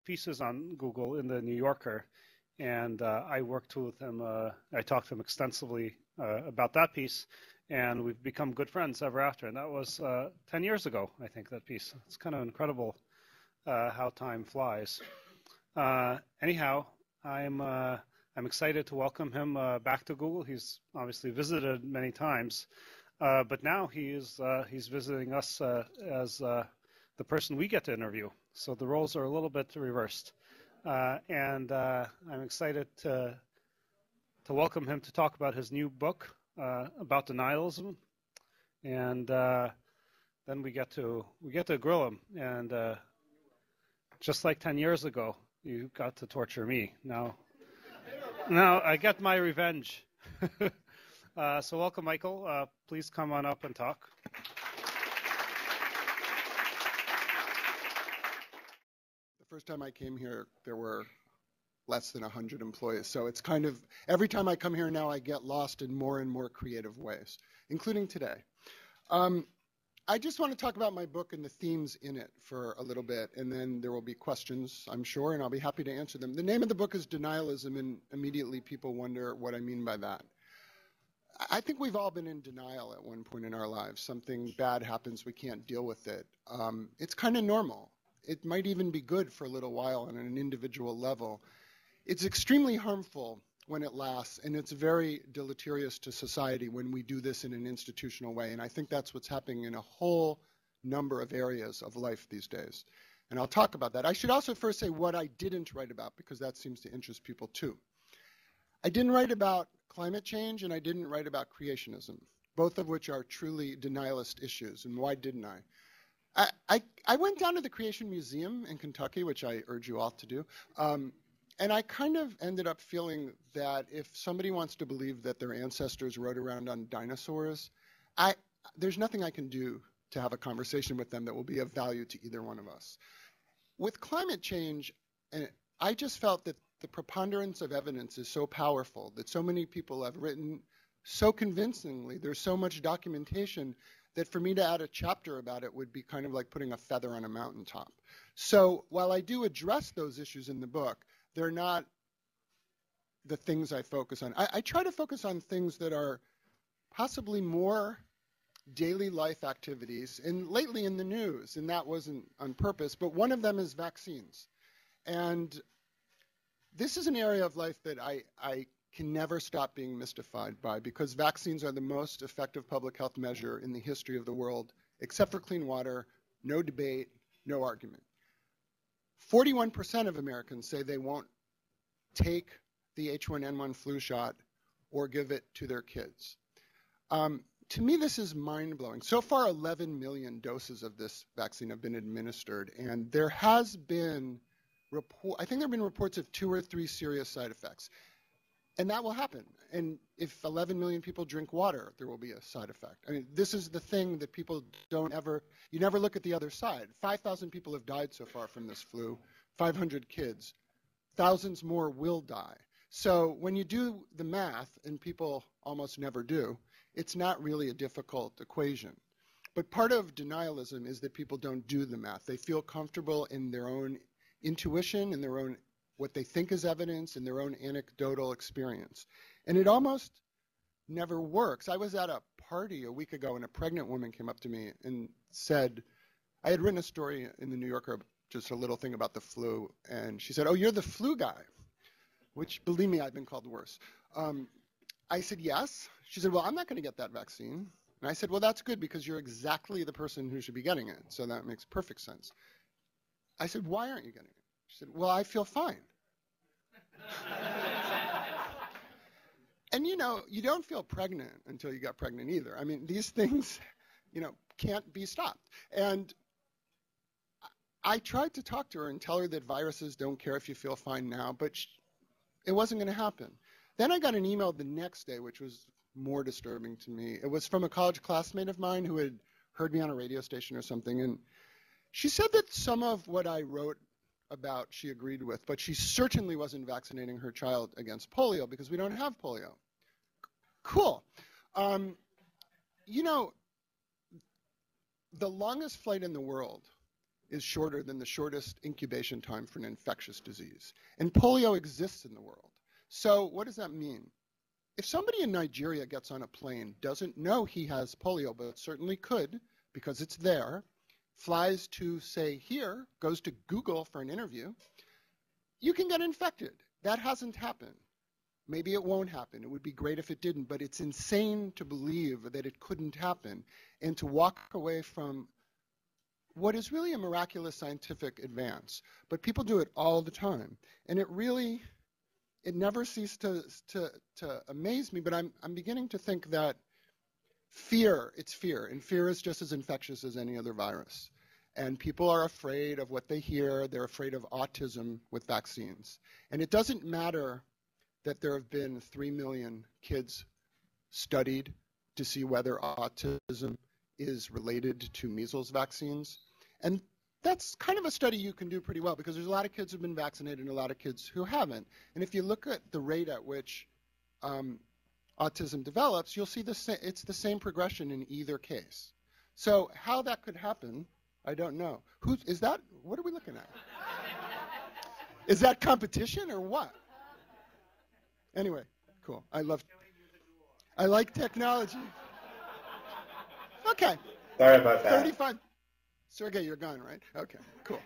pieces on Google in the New Yorker, and I worked with him. I talked to him extensively about that piece, and we've become good friends ever after. And that was 10 years ago, I think, that piece. It's kind of incredible how time flies. Anyhow, I'm excited to welcome him back to Google. He's obviously visited many times, but now he's visiting us as the person we get to interview. So the roles are a little bit reversed, and I'm excited to welcome him to talk about his new book about denialism, and then we get to grill him. And just like 10 years ago, you got to torture me. Now I get my revenge. So welcome, Michael. Please come on up and talk. The first time I came here, there were less than 100 employees. So it's kind of, every time I come here now, I get lost in more and more creative ways, including today. I just want to talk about my book and the themes in it for a little bit, and then there will be questions, I'm sure, and I'll be happy to answer them. The name of the book is Denialism, and immediately people wonder what I mean by that. I think we've all been in denial at one point in our lives. Something bad happens, we can't deal with it. It's kind of normal. It might even be good for a little while on an individual level. It's extremely harmful when it lasts, and it's very deleterious to society when we do this in an institutional way. And I think that's what's happening in a whole number of areas of life these days. And I'll talk about that. I should also first say what I didn't write about, because that seems to interest people too. I didn't write about climate change, and I didn't write about creationism, both of which are truly denialist issues. And why didn't I? I went down to the Creation Museum in Kentucky, which I urge you all to do. And I kind of ended up feeling that if somebody wants to believe that their ancestors rode around on dinosaurs, there's nothing I can do to have a conversation with them that will be of value to either one of us. With climate change, I just felt that the preponderance of evidence is so powerful, that so many people have written so convincingly, there's so much documentation, that for me to add a chapter about it would be kind of like putting a feather on a mountaintop. So while I do address those issues in the book, they're not the things I focus on. I try to focus on things that are possibly more daily life activities, and lately in the news, and that wasn't on purpose, but one of them is vaccines. And this is an area of life that I can never stop being mystified by, because vaccines are the most effective public health measure in the history of the world, except for clean water, no debate, no argument. 41% of Americans say they won't take the H1N1 flu shot or give it to their kids. To me, this is mind-blowing. So far, 11 million doses of this vaccine have been administered, and there has been, I think there have been reports of 2 or 3 serious side effects. And that will happen. And if 11 million people drink water, there will be a side effect. I mean, this is the thing that people don't ever, you never look at the other side. 5,000 people have died so far from this flu, 500 kids. Thousands more will die. So when you do the math, and people almost never do, it's not really a difficult equation. But part of denialism is that people don't do the math. They feel comfortable in their own intuition, in their own what they think is evidence, in their own anecdotal experience. And it almost never works. I was at a party a week ago, and a pregnant woman came up to me and said, I had written a story in the New Yorker, just a little thing about the flu, and she said, oh, you're the flu guy, which, believe me, I've been called worse. I said, yes. She said, well, I'm not going to get that vaccine. And I said, well, that's good, because you're exactly the person who should be getting it, so that makes perfect sense. I said, why aren't you getting it? She said, well, I feel fine. And you know, you don't feel pregnant until you get pregnant either. I mean, these things, you know, can't be stopped. And I tried to talk to her and tell her that viruses don't care if you feel fine now, but it wasn't going to happen. Then I got an email the next day, which was more disturbing to me. It was from a college classmate of mine who had heard me on a radio station or something, and she said that some of what I wrote about she agreed with, but she certainly wasn't vaccinating her child against polio because we don't have polio. Cool. You know, the longest flight in the world is shorter than the shortest incubation time for an infectious disease. And polio exists in the world. So what does that mean? If somebody in Nigeria gets on a plane, doesn't know he has polio, but certainly could because it's there, flies to, say, here, goes to Google for an interview, you can get infected. That hasn't happened. Maybe it won't happen. It would be great if it didn't, but it's insane to believe that it couldn't happen and to walk away from what is really a miraculous scientific advance. But people do it all the time. And it never ceases to amaze me, but I'm beginning to think that it's fear, and fear is just as infectious as any other virus. And people are afraid of what they hear. They're afraid of autism with vaccines. And it doesn't matter that there have been 3 million kids studied to see whether autism is related to measles vaccines. And that's kind of a study you can do pretty well because there's a lot of kids who've been vaccinated and a lot of kids who haven't. And if you look at the rate at which autism develops, you'll see it's the same progression in either case. So how that could happen, I don't know. What are we looking at? Is that competition or what? Anyway, cool. I like technology. Okay. Sorry about that. 35. Sergey, you're gone, right? Okay, cool.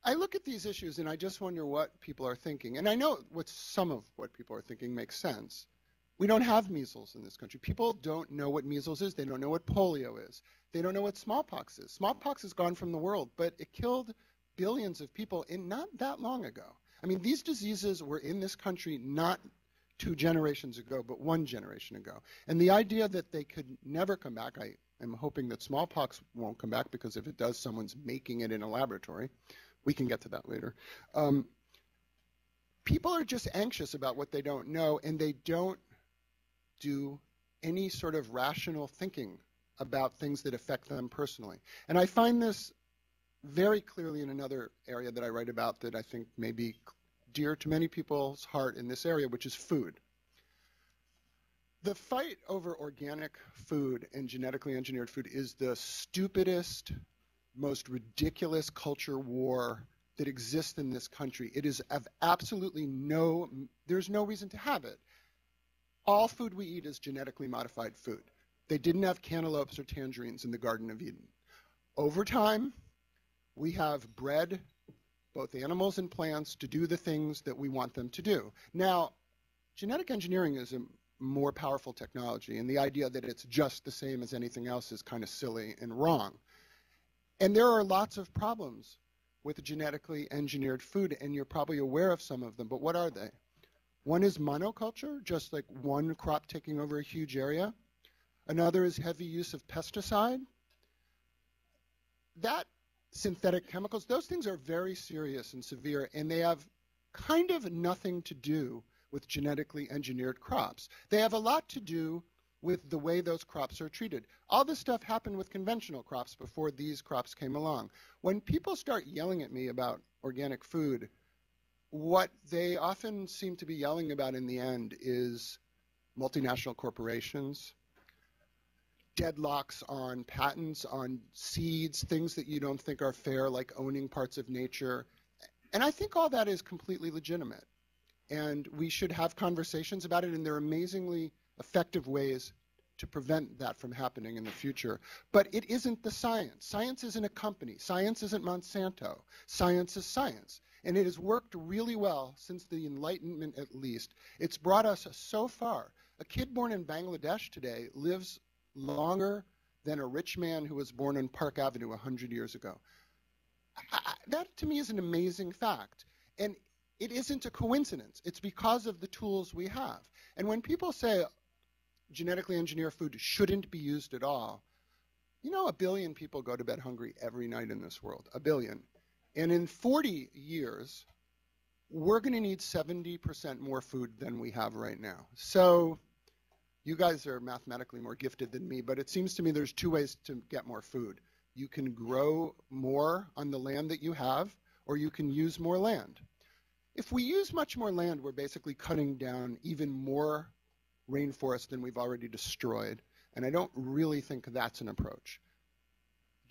I look at these issues and I just wonder what people are thinking. And I know some of what people are thinking makes sense. We don't have measles in this country. People don't know what measles is. They don't know what polio is. They don't know what smallpox is. Smallpox is gone from the world, but it killed billions of people not that long ago. I mean, these diseases were in this country not 2 generations ago, but 1 generation ago. And the idea that they could never come back, I am hoping that smallpox won't come back because if it does, someone's making it in a laboratory. We can get to that later. People are just anxious about what they don't know, and they don't do any sort of rational thinking about things that affect them personally. And I find this very clearly in another area that I write about that I think may be dear to many people's heart in this area, which is food. The fight over organic food and genetically engineered food is the stupidest, most ridiculous culture war that exists in this country. It is of absolutely there's no reason to have it. All food we eat is genetically modified food. They didn't have cantaloupes or tangerines in the Garden of Eden. Over time, we have bred both animals and plants to do the things that we want them to do. Now, genetic engineering is a more powerful technology, and the idea that it's just the same as anything else is kind of silly and wrong. And there are lots of problems with genetically engineered food, and you're probably aware of some of them, but what are they? One is monoculture, just like one crop taking over a huge area. Another is heavy use of pesticide. That synthetic chemicals, those things are very serious and severe, and they have kind of nothing to do with genetically engineered crops. They have a lot to do with the way those crops are treated. All this stuff happened with conventional crops before these crops came along. When people start yelling at me about organic food, what they often seem to be yelling about in the end is multinational corporations, deadlocks on patents, on seeds, things that you don't think are fair, like owning parts of nature. And I think all that is completely legitimate. And we should have conversations about it, and there are amazingly effective ways to prevent that from happening in the future. But it isn't the science. Science isn't a company. Science isn't Monsanto. Science is science. And it has worked really well since the Enlightenment, at least. It's brought us so far. A kid born in Bangladesh today lives longer than a rich man who was born on Park Avenue 100 years ago. That, to me, is an amazing fact. And it isn't a coincidence. It's because of the tools we have. And when people say genetically engineered food shouldn't be used at all, you know, 1 billion people go to bed hungry every night in this world, 1 billion. And in 40 years, we're going to need 70% more food than we have right now. So you guys are mathematically more gifted than me, but it seems to me there's 2 ways to get more food. You can grow more on the land that you have, or you can use more land. If we use much more land, we're basically cutting down even more rainforest than we've already destroyed, and I don't really think that's an approach.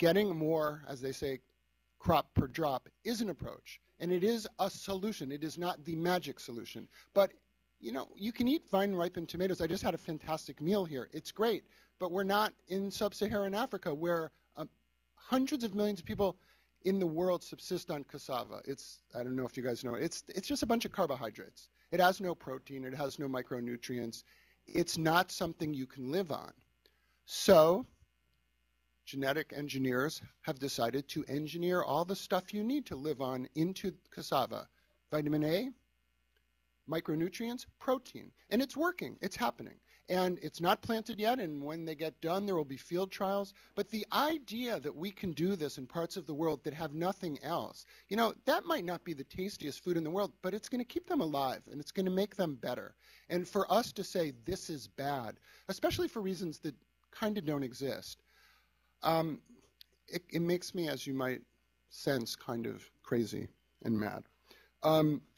getting more, as they say, crop per drop is an approach, and it is a solution. It is not the magic solution. But, you know, you can eat vine ripened tomatoes. I just had a fantastic meal here. It's great, but we're not in sub-Saharan Africa where hundreds of millions of people in the world subsist on cassava. I don't know if you guys know, it's just a bunch of carbohydrates. It has no protein, it has no micronutrients. It's not something you can live on. So genetic engineers have decided to engineer all the stuff you need to live on into cassava. Vitamin A, micronutrients, protein. And it's working, it's happening. And it's not planted yet, and when they get done, there will be field trials. But the idea that we can do this in parts of the world that have nothing else, you know, that might not be the tastiest food in the world, but it's going to keep them alive, and it's going to make them better. And for us to say this is bad, especially for reasons that kind of don't exist, it makes me, as you might sense, kind of crazy and mad.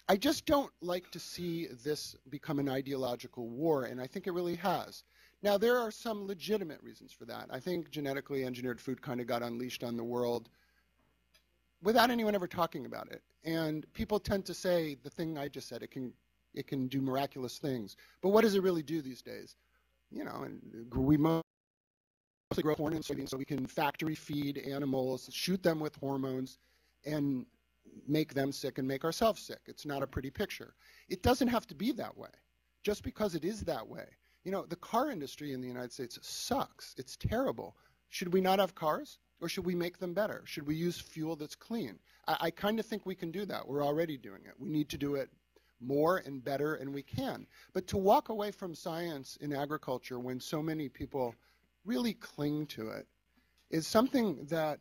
I just don't like to see this become an ideological war, and I think it really has. Now, there are some legitimate reasons for that. I think genetically engineered food kind of got unleashed on the world without anyone ever talking about it. And people tend to say the thing I just said, it can do miraculous things. But what does it really do these days? You know, and we mostly grow corn and soybeans so we can factory feed animals, shoot them with hormones, and make them sick and make ourselves sick. It's not a pretty picture. It doesn't have to be that way. Just because it is that way. You know, the car industry in the United States sucks. It's terrible. Should we not have cars? Or should we make them better? Should we use fuel that's clean? I kind of think we can do that. We're already doing it. We need to do it more and better, and we can. But to walk away from science in agriculture when so many people really cling to it is something that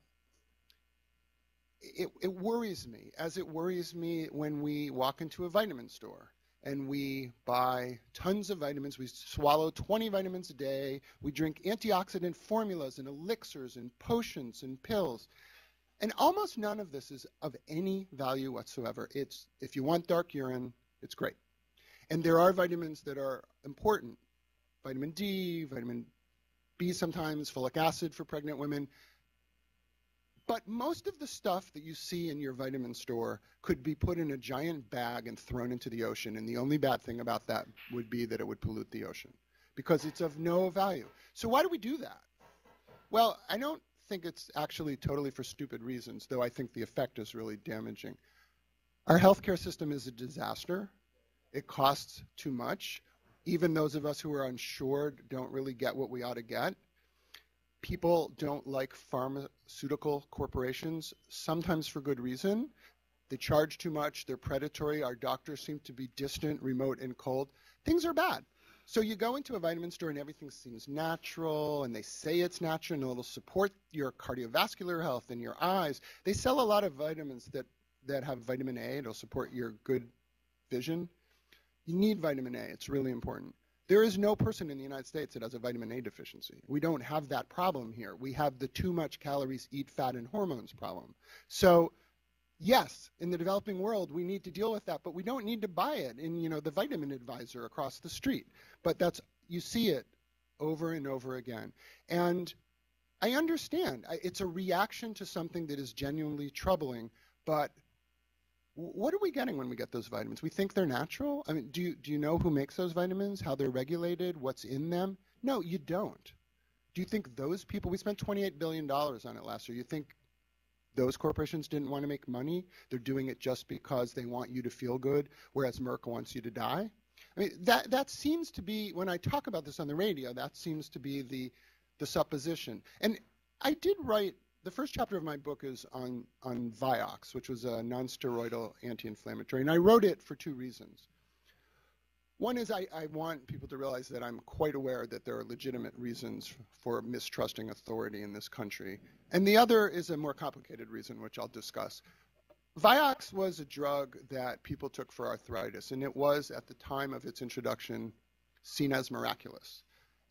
it worries me, as it worries me when we walk into a vitamin store and we buy tons of vitamins. We swallow 20 vitamins a day. We drink antioxidant formulas and elixirs and potions and pills. And almost none of this is of any value whatsoever. It's, if you want dark urine, it's great. And there are vitamins that are important. Vitamin D, vitamin B sometimes, folic acid for pregnant women. But most of the stuff that you see in your vitamin store could be put in a giant bag and thrown into the ocean. And the only bad thing about that would be that it would pollute the ocean because it's of no value. So why do we do that? Well, I don't think it's actually totally for stupid reasons, though I think the effect is really damaging. Our healthcare system is a disaster. It costs too much. Even those of us who are insured don't really get what we ought to get. People don't like pharmaceutical corporations, sometimes for good reason. They charge too much, they're predatory, our doctors seem to be distant, remote, and cold. Things are bad. So you go into a vitamin store and everything seems natural, and they say it's natural, and it'll support your cardiovascular health and your eyes. They sell a lot of vitamins that have vitamin A. It'll support your good vision. You need vitamin A. It's really important. There is no person in the United States that has a vitamin A deficiency. We don't have that problem here. We have the too much calories, eat fat, and hormones problem. So yes, in the developing world, we need to deal with that, but we don't need to buy it in, you know, the vitamin advisor across the street. But that's, you see it over and over again. And I understand. It's a reaction to something that is genuinely troubling, but what are we getting when we get those vitamins? We think they're natural? I mean, do you know who makes those vitamins, how they're regulated, what's in them? No, you don't. Do you think those people, we spent $28 billion on it last year, you think those corporations didn't want to make money? They're doing it just because they want you to feel good, whereas Merck wants you to die? I mean, that seems to be, when I talk about this on the radio, that seems to be the supposition. And I did write, the first chapter of my book is on Vioxx, which was a non-steroidal anti-inflammatory, and I wrote it for two reasons. One is I want people to realize that I'm quite aware that there are legitimate reasons for mistrusting authority in this country, and the other is a more complicated reason, which I'll discuss. Vioxx was a drug that people took for arthritis, and it was, at the time of its introduction, seen as miraculous.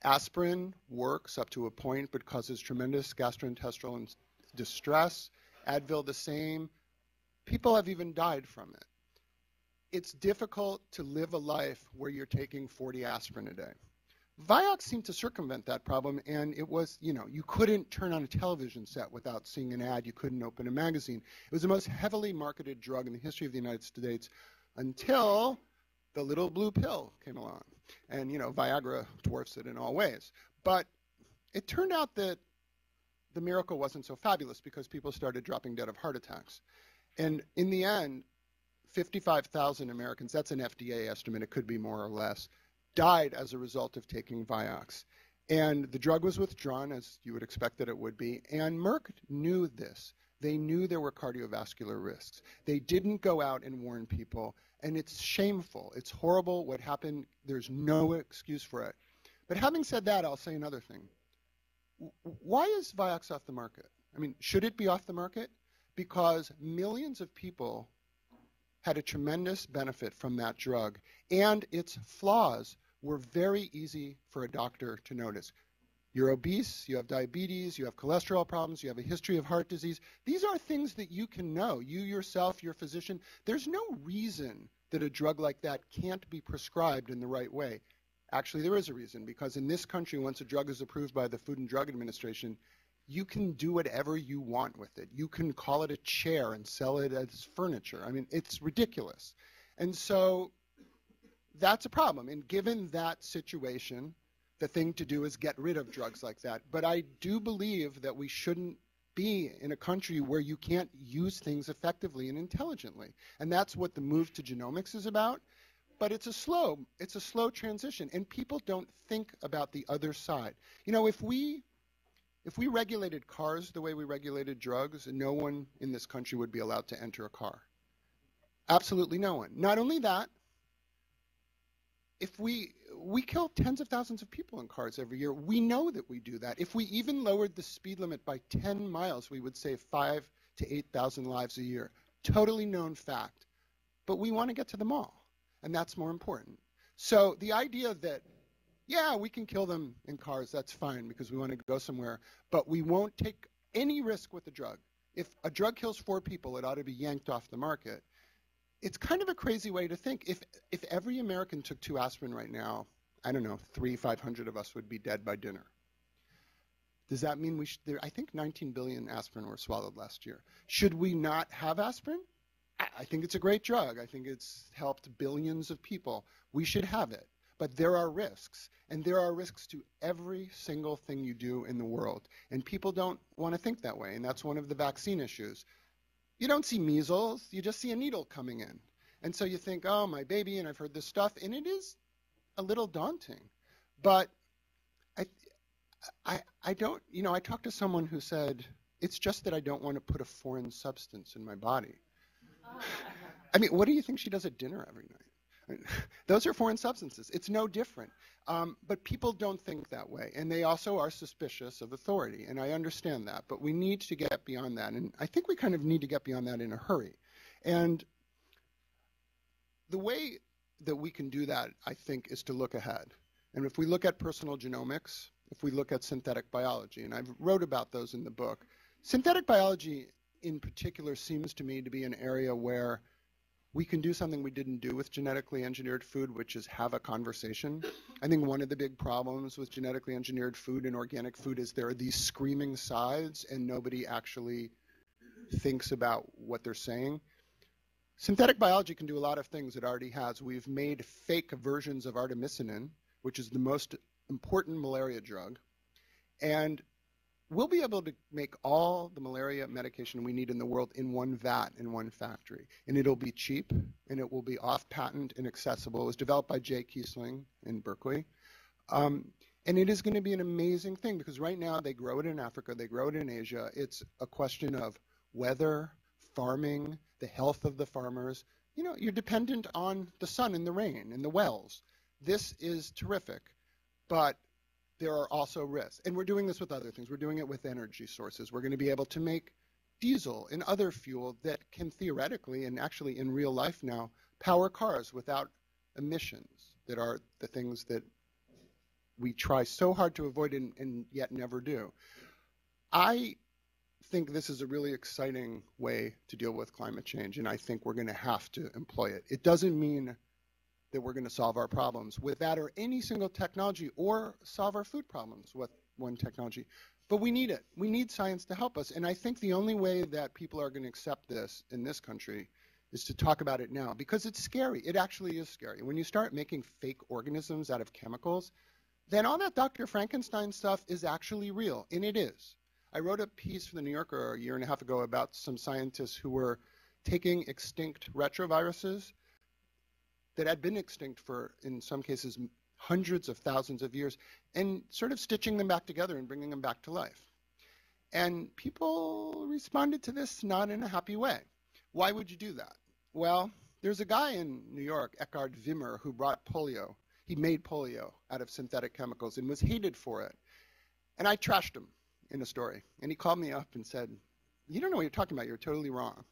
Aspirin works up to a point, but causes tremendous gastrointestinal distress. Advil the same. People have even died from it. It's difficult to live a life where you're taking 40 aspirin a day. Vioxx seemed to circumvent that problem, and it was, you couldn't turn on a television set without seeing an ad. You couldn't open a magazine. It was the most heavily marketed drug in the history of the United States until the little blue pill came along. And, Viagra dwarfs it in all ways. But it turned out that the miracle wasn't so fabulous because people started dropping dead of heart attacks. And in the end, 55,000 Americans, that's an FDA estimate, it could be more or less, died as a result of taking Vioxx. And the drug was withdrawn, as you would expect that it would be, and Merck knew this. They knew there were cardiovascular risks. They didn't go out and warn people, and it's shameful. It's horrible what happened. There's no excuse for it. But having said that, I'll say another thing. Why is Vioxx off the market? I mean, should it be off the market? Because millions of people had a tremendous benefit from that drug, and its flaws were very easy for a doctor to notice. You're obese, you have diabetes, you have cholesterol problems, you have a history of heart disease. These are things that you can know, you yourself, your physician. There's no reason that a drug like that can't be prescribed in the right way. Actually, there is a reason, because in this country, once a drug is approved by the Food and Drug Administration, you can do whatever you want with it. You can call it a chair and sell it as furniture. I mean, it's ridiculous. And so that's a problem. And given that situation, the thing to do is get rid of drugs like that. But I do believe that we shouldn't be in a country where you can't use things effectively and intelligently. And that's what the move to genomics is about. But it's a slow transition, and people don't think about the other side. If we regulated cars the way we regulated drugs, no one in this country would be allowed to enter a car. Absolutely no one. Not only that, if we kill tens of thousands of people in cars every year, we know that we do that. If we even lowered the speed limit by 10 miles, we would save 5,000 to 8,000 lives a year. Totally known fact. But we want to get to the mall, and that's more important. So the idea that, yeah, we can kill them in cars, that's fine because we want to go somewhere, but we won't take any risk with the drug. If a drug kills 4 people, it ought to be yanked off the market. It's kind of a crazy way to think. If every American took 2 aspirin right now, I don't know, 500 of us would be dead by dinner. Does that mean I think 19 billion aspirin were swallowed last year. Should we not have aspirin? I think it's a great drug. I think it's helped billions of people. We should have it. But there are risks, and there are risks to every single thing you do in the world. And people don't want to think that way, and that's one of the vaccine issues. You don't see measles, you just see a needle coming in. And so you think, oh, my baby, and I've heard this stuff, and it is a little daunting. But I don't, I talked to someone who said, it's just that I don't want to put a foreign substance in my body. I mean, what do you think she does at dinner every night? I mean, those are foreign substances. It's no different. But people don't think that way. And they also are suspicious of authority. And I understand that. But we need to get beyond that. And I think we kind of need to get beyond that in a hurry. And the way that we can do that, I think, is to look ahead. And if we look at personal genomics, if we look at synthetic biology, and I've wrote about those in the book, synthetic biology in particular seems to me to be an area where we can do something we didn't do with genetically engineered food, which is have a conversation. I think one of the big problems with genetically engineered food and organic food is there are these screaming sides and nobody actually thinks about what they're saying. Synthetic biology can do a lot of things it already has. We've made fake versions of artemisinin, which is the most important malaria drug, and we'll be able to make all the malaria medication we need in the world in one vat, in one factory. And it'll be cheap, and it will be off patent and accessible. It was developed by Jay Kiesling in Berkeley. And it is going to be an amazing thing because right now they grow it in Africa, they grow it in Asia. It's a question of weather, farming, the health of the farmers. You're dependent on the sun and the rain and the wells. This is terrific, but there are also risks. And we're doing this with other things. We're doing it with energy sources. We're going to be able to make diesel and other fuel that can theoretically, and actually in real life now, power cars without emissions, that are the things that we try so hard to avoid and yet never do. I think this is a really exciting way to deal with climate change, and I think we're going to have to employ it. It doesn't mean that we're going to solve our problems with that or any single technology or solve our food problems with one technology. But we need it. We need science to help us. And I think the only way that people are going to accept this in this country is to talk about it now, because it's scary. It actually is scary. When you start making fake organisms out of chemicals, then all that Dr. Frankenstein stuff is actually real, and it is. I wrote a piece for the New Yorker a year and a half ago about some scientists who were taking extinct retroviruses that had been extinct for, in some cases, hundreds of thousands of years, and sort of stitching them back together and bringing them back to life. And people responded to this not in a happy way. Why would you do that? Well, there's a guy in New York, Eckhard Wimmer, who brought polio. He made polio out of synthetic chemicals and was hated for it. And I trashed him in a story. And he called me up and said, "You don't know what you're talking about. You're totally wrong,"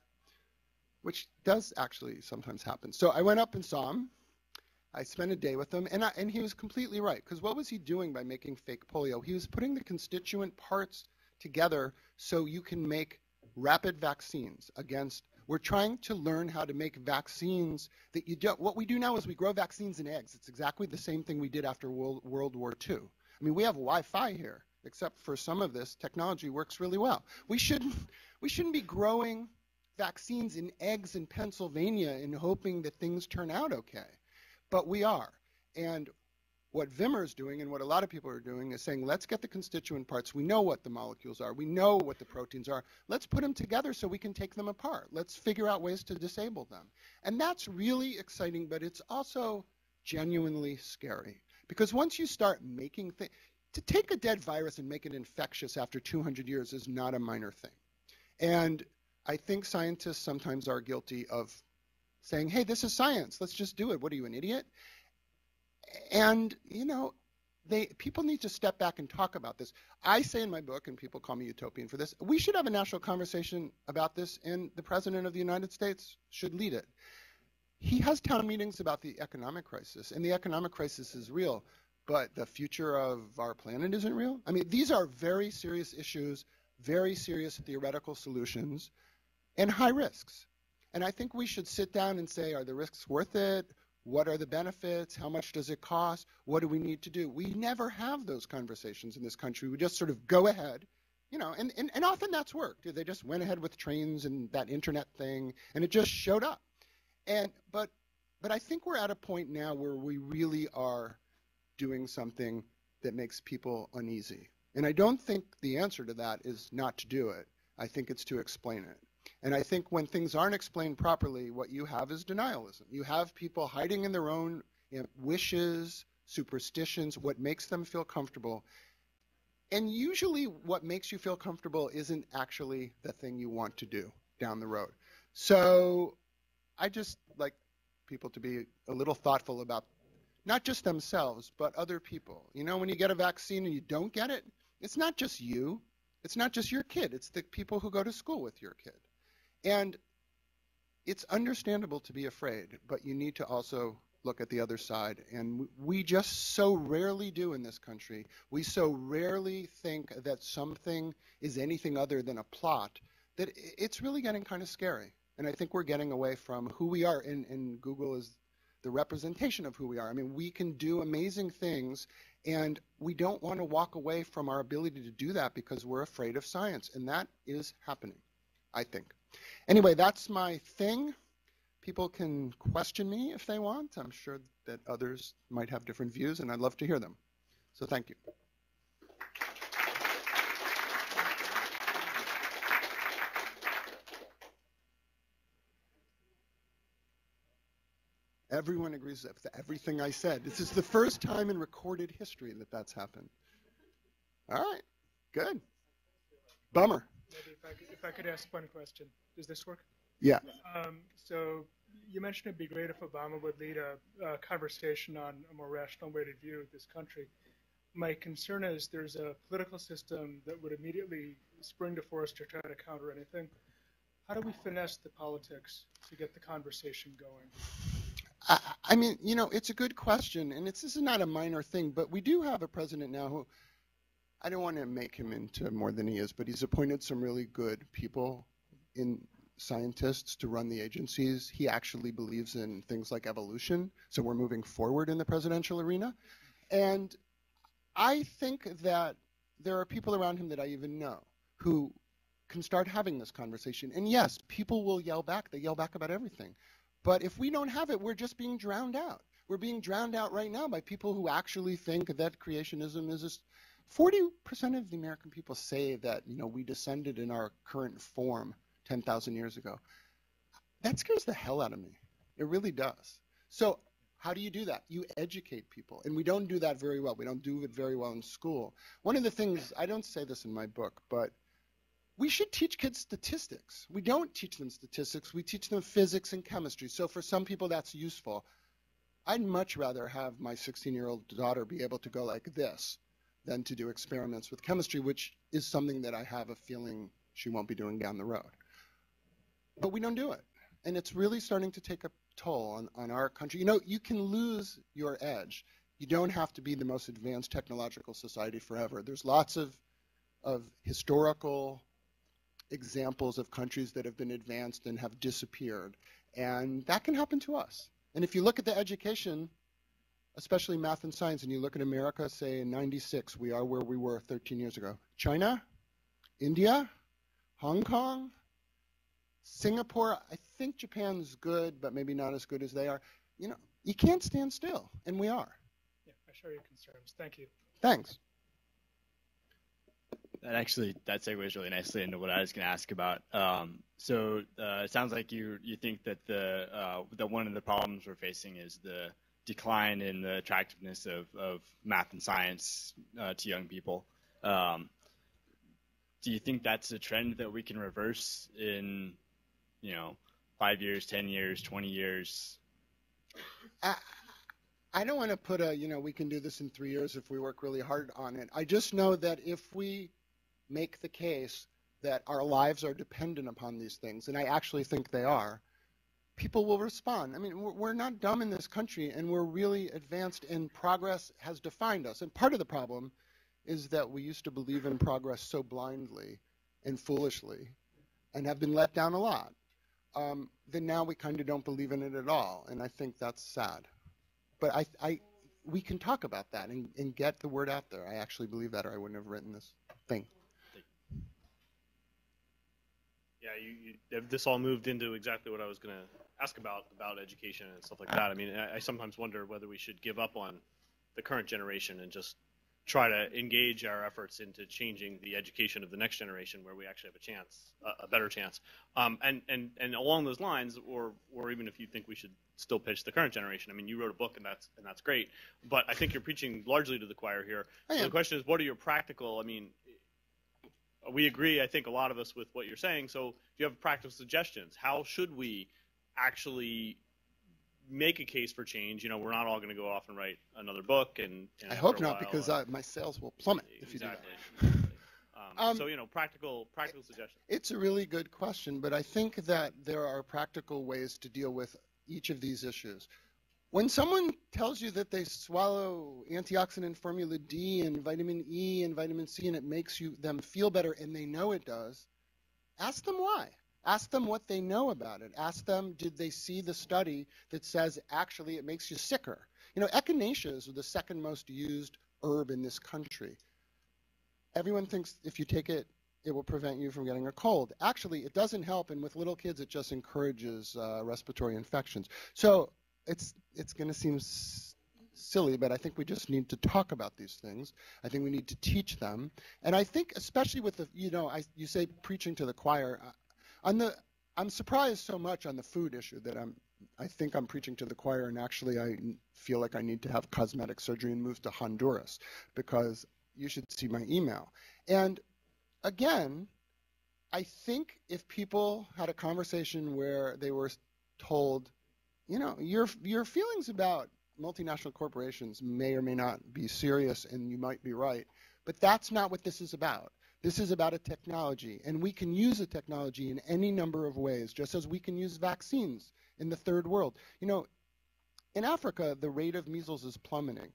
which does actually sometimes happen. So I went up and saw him. I spent a day with him, and he was completely right. Because what was he doing by making fake polio? He was putting the constituent parts together so you can make rapid vaccines against. We're trying to learn how to make vaccines that you don't. What we do now is we grow vaccines in eggs. It's exactly the same thing we did after World War II. I mean, we have Wi-Fi here, except for some of this technology works really well. We shouldn't be growing vaccines in eggs in Pennsylvania and hoping that things turn out okay. But we are. And what Wimmer is doing and what a lot of people are doing is saying, let's get the constituent parts. We know what the molecules are. We know what the proteins are. Let's put them together so we can take them apart. Let's figure out ways to disable them. And that's really exciting, but it's also genuinely scary. Because once you start making things, to take a dead virus and make it infectious after 200 years is not a minor thing. And I think scientists sometimes are guilty of saying, hey, this is science. Let's just do it. What are you, an idiot? And, you know, people need to step back and talk about this. I say in my book, and people call me utopian for this, we should have a national conversation about this, and the President of the United States should lead it. He has town meetings about the economic crisis, and the economic crisis is real, but the future of our planet isn't real. I mean, these are very serious issues, very serious theoretical solutions, and high risks. And I think we should sit down and say, are the risks worth it? What are the benefits? How much does it cost? What do we need to do? We never have those conversations in this country. We just sort of go ahead, you know, and often that's worked. They just went ahead with trains and that internet thing, and it just showed up. But I think we're at a point now where we really are doing something that makes people uneasy. And I don't think the answer to that is not to do it. I think it's to explain it. And I think when things aren't explained properly, what you have is denialism. You have people hiding in their own wishes, superstitions, what makes them feel comfortable. And usually what makes you feel comfortable isn't actually the thing you want to do down the road. So I just like people to be a little thoughtful about not just themselves, but other people. You know, when you get a vaccine and you don't get it, it's not just you. It's not just your kid. It's the people who go to school with your kid. And it's understandable to be afraid, but you need to also look at the other side. And we just so rarely do in this country. We so rarely think that something is anything other than a plot that it's really getting kind of scary. And I think we're getting away from who we are. And Google is the representation of who we are. I mean, we can do amazing things, and we don't want to walk away from our ability to do that because we're afraid of science. And that is happening, I think. Anyway, that's my thing. People can question me if they want. I'm sure that others might have different views, and I'd love to hear them. So thank you. Everyone agrees with everything I said. This is the first time in recorded history that that's happened. All right, good. Bummer. Maybe if I could ask one question. Does this work? Yeah. So you mentioned it'd be great if Obama would lead a conversation on a more rational way to view this country. My concern is there's a political system that would immediately spring to force to try to counter anything. How do we finesse the politics to get the conversation going? I mean, you know, it's a good question, and this is not a minor thing, but we do have a president now who, I don't want to make him into more than he is, but he's appointed some really good people in scientists to run the agencies. He actually believes in things like evolution. So we're moving forward in the presidential arena. And I think that there are people around him that I even know who can start having this conversation. And yes, people will yell back. They yell back about everything. But if we don't have it, we're just being drowned out. We're being drowned out right now by people who actually think that creationism is just 40% of the American people say that, you know, we descended in our current form 10,000 years ago. That scares the hell out of me. It really does. So how do you do that? You educate people. And we don't do that very well. We don't do it very well in school. One of the things, I don't say this in my book, but we should teach kids statistics. We don't teach them statistics. We teach them physics and chemistry. So for some people, that's useful. I'd much rather have my 16-year-old daughter be able to go like this than to do experiments with chemistry, which is something that I have a feeling she won't be doing down the road. But we don't do it. And it's really starting to take a toll on our country. You know, you can lose your edge. You don't have to be the most advanced technological society forever. There's lots of historical examples of countries that have been advanced and have disappeared. And that can happen to us. And if you look at the education, especially math and science, and you look at America, say in '96, we are where we were 13 years ago. China, India, Hong Kong, Singapore, I think Japan's good, but maybe not as good as they are. You know, you can't stand still, and we are. Yeah, I share your concerns. Thank you. Thanks. That segues really nicely into what I was going to ask about. So it sounds like you think that that one of the problems we're facing is the decline in the attractiveness of math and science to young people. Do you think that's a trend that we can reverse in, 5 years, 10 years, 20 years? I don't want to put we can do this in 3 years if we work really hard on it. I just know that if we make the case that our lives are dependent upon these things, and I actually think they are, people will respond. I mean, we're not dumb in this country, and we're really advanced, and progress has defined us. And part of the problem is that we used to believe in progress so blindly and foolishly and have been let down a lot. Then now we kind of don't believe in it at all, and I think that's sad. But we can talk about that and get the word out there. I actually believe that, or I wouldn't have written this thing. Yeah, this all moved into exactly what I was going to ask about education and stuff like that. I mean, I sometimes wonder whether we should give up on the current generation and just try to engage our efforts into changing the education of the next generation, where we actually have a chance, a better chance. And along those lines, or even if you think we should still pitch the current generation. I mean, you wrote a book, and that's great. But I think you're preaching largely to the choir here. So the question is, what are your practical? I mean, we agree, I think, a lot of us with what you're saying. So do you have practical suggestions? How should we actually make a case for change? We're not all going to go off and write another book. And I hope not, because my sales will plummet if you do that. So, practical suggestions. It's a really good question, but I think that there are practical ways to deal with each of these issues. When someone tells you that they swallow antioxidant formula D and vitamin E and vitamin C and it makes them feel better, and they know it does, ask them why. Ask them what they know about it. Ask them, did they see the study that says actually it makes you sicker? Echinacea is the second most used herb in this country. Everyone thinks if you take it, it will prevent you from getting a cold. Actually, it doesn't help, and with little kids, it just encourages respiratory infections. So it's going to seem silly, but I think we just need to talk about these things. I think we need to teach them. And I think especially with you say preaching to the choir. I'm surprised so much on the food issue that I think I'm preaching to the choir, and actually I feel like I need to have cosmetic surgery and move to Honduras, because you should see my email. And again, I think if people had a conversation where they were told, your feelings about multinational corporations may or may not be serious, and you might be right, but that's not what this is about. This is about a technology, and we can use a technology in any number of ways, just as we can use vaccines in the third world. In Africa, the rate of measles is plummeting.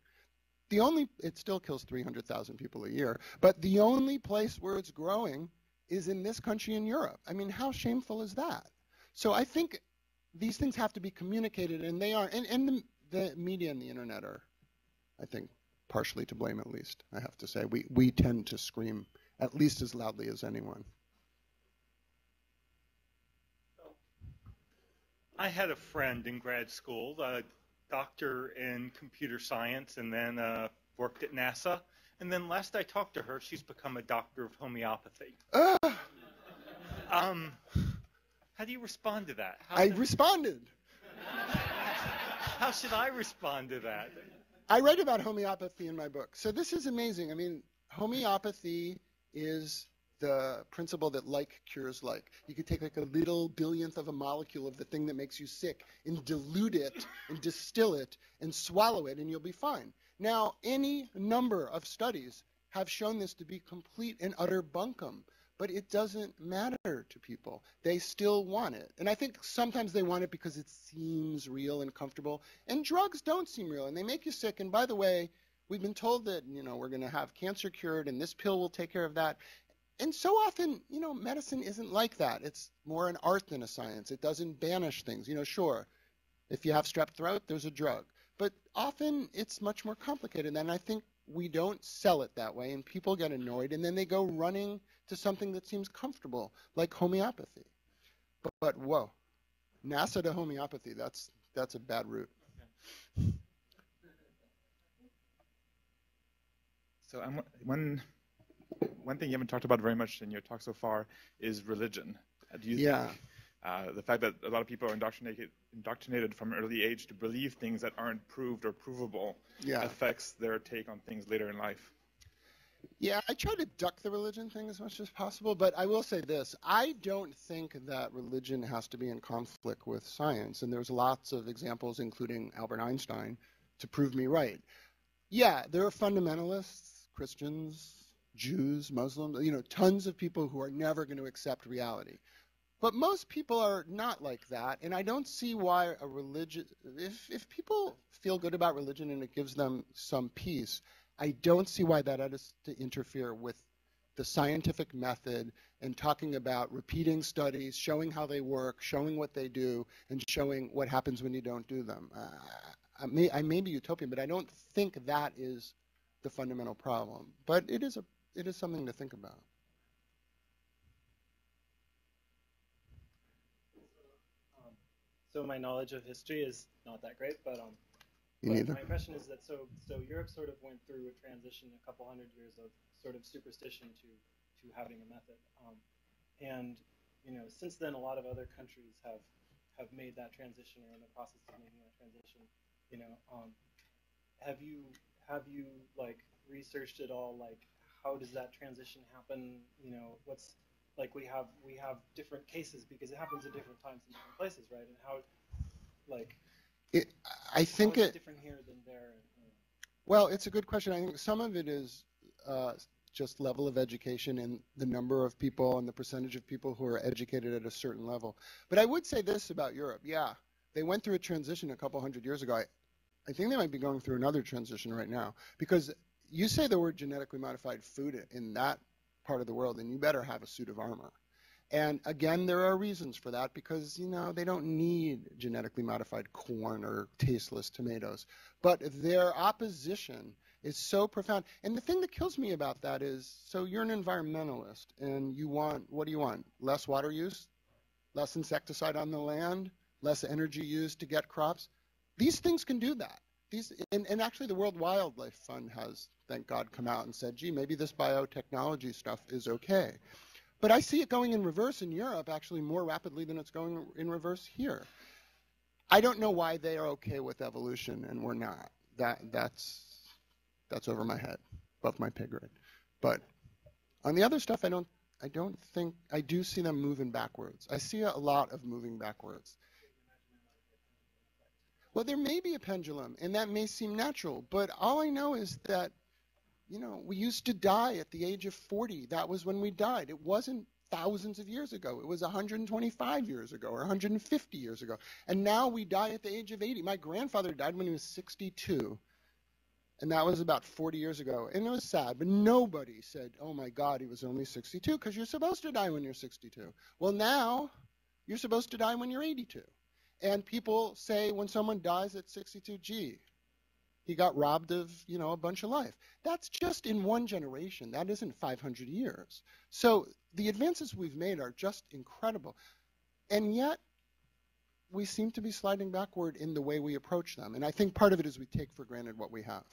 It still kills 300,000 people a year, but the only place where it's growing is in this country in Europe. I mean, how shameful is that? So I think these things have to be communicated, and they are. And the media and the internet are, I think, partially to blame, at least, I have to say. We tend to scream at least as loudly as anyone. I had a friend in grad school, a doctor in computer science, and then worked at NASA. And then last I talked to her, she's become a doctor of homeopathy. How do you respond to that? I responded. How should I respond to that? I write about homeopathy in my book. So this is amazing. I mean, homeopathy is the principle that like cures like. You could take like a little billionth of a molecule of the thing that makes you sick and dilute it and distill it and swallow it, and you'll be fine. Now, any number of studies have shown this to be complete and utter bunkum, but it doesn't matter to people. They still want it. And I think sometimes they want it because it seems real and comfortable, and drugs don't seem real, and they make you sick. And by the way, we've been told that, we're going to have cancer cured, and this pill will take care of that. And so often, medicine isn't like that. It's more an art than a science. It doesn't banish things. Sure, if you have strep throat, there's a drug. But often it's much more complicated, and I think we don't sell it that way, and people get annoyed, and then they go running to something that seems comfortable, like homeopathy. But whoa, NASA to homeopathy, that's a bad route. So one thing you haven't talked about very much in your talk so far is religion. Do you think the fact that a lot of people are indoctrinated from an early age to believe things that aren't proved or provable affects their take on things later in life? Yeah, I try to duck the religion thing as much as possible, but I will say this. I don't think that religion has to be in conflict with science, and there's lots of examples, including Albert Einstein, to prove me right. Yeah, there are fundamentalists, Christians, Jews, Muslims, tons of people who are never going to accept reality. But most people are not like that, and I don't see why a religion, if people feel good about religion and it gives them some peace, I don't see why that has to interfere with the scientific method and talking about repeating studies, showing how they work, showing what they do, and showing what happens when you don't do them. I may be utopian, but I don't think that is the fundamental problem. But it is something to think about. So my knowledge of history is not that great, but my impression is that so Europe sort of went through a transition, a couple hundred years of sort of superstition to having a method, and since then a lot of other countries have made that transition or are in the process of making that transition. Have you like researched at all, like how does that transition happen? What's like we have different cases because it happens at different times in different places, right? And how I think it's different here than there. Well, it's a good question. I think some of it is just level of education and the number of people and the percentage of people who are educated at a certain level. But I would say this about Europe. Yeah, they went through a transition a couple hundred years ago. I think they might be going through another transition right now, because you say the word genetically modified food in that part of the world, and you better have a suit of armor. And again, there are reasons for that, because they don't need genetically modified corn or tasteless tomatoes. But their opposition is so profound. And the thing that kills me about that is, so you're an environmentalist, and what do you want? Less water use, less insecticide on the land, less energy used to get crops. These things can do that. And actually the World Wildlife Fund has, thank God, come out and said, gee, maybe this biotechnology stuff is okay. But I see it going in reverse in Europe actually more rapidly than it's going in reverse here. I don't know why they are okay with evolution and we're not. That's over my head, above my pay grade. But on the other stuff, I do see them moving backwards. I see a lot of moving backwards. Well, there may be a pendulum, and that may seem natural, but all I know is that, we used to die at the age of 40. That was when we died. It wasn't thousands of years ago. It was 125 years ago or 150 years ago. And now we die at the age of 80. My grandfather died when he was 62, and that was about 40 years ago. And it was sad, but nobody said, oh my God, he was only 62, because you're supposed to die when you're 62. Well, now You're supposed to die when you're 82. And people say when someone dies at 62, gee, he got robbed of, a bunch of life. That's just in one generation. That isn't 500 years. So the advances we've made are just incredible. And yet, we seem to be sliding backward in the way we approach them. And I think part of it is we take for granted what we have.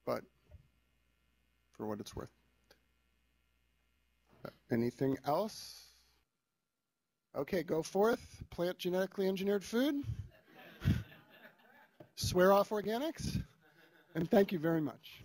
But for what it's worth. Anything else? Okay, go forth. Plant genetically engineered food. Swear off organics. And thank you very much.